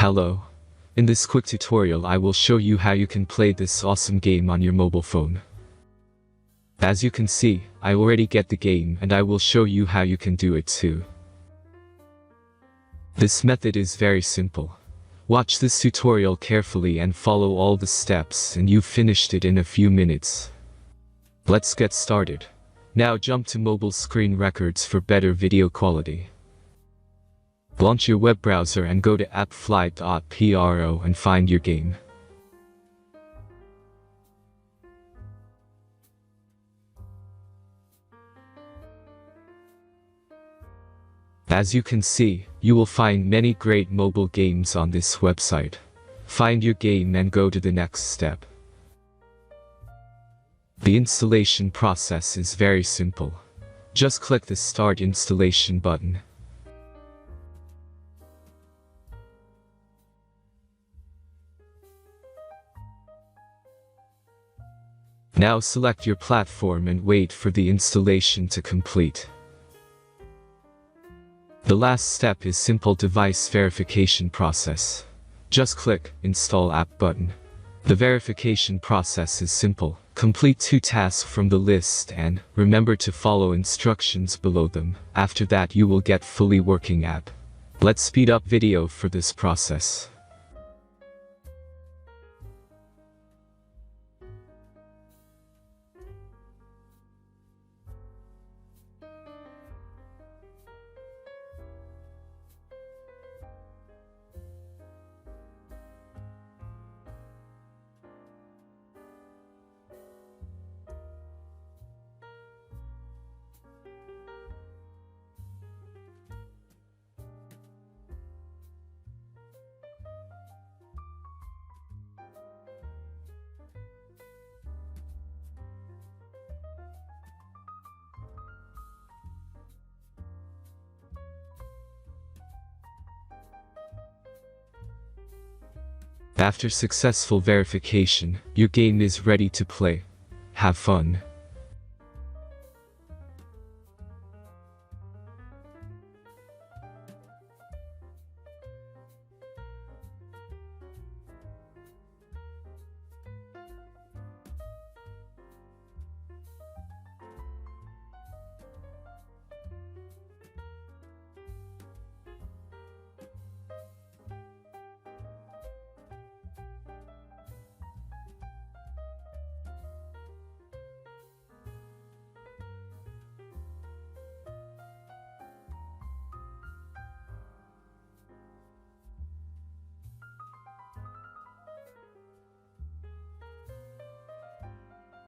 Hello. In this quick tutorial I will show you how you can play this awesome game on your mobile phone. As you can see, I already get the game and I will show you how you can do it too. This method is very simple. Watch this tutorial carefully and follow all the steps and you've finished it in a few minutes. Let's get started. Now jump to mobile screen records for better video quality. Launch your web browser and go to appflight.pro and find your game. As you can see, you will find many great mobile games on this website. Find your game and go to the next step. The installation process is very simple. Just click the Start Installation button. Now select your platform and wait for the installation to complete. The last step is simple device verification process. Just click Install App button. The verification process is simple. Complete 2 tasks from the list and remember to follow instructions below them. After that you will get fully working app. Let's speed up video for this process. After successful verification, your game is ready to play. Have fun.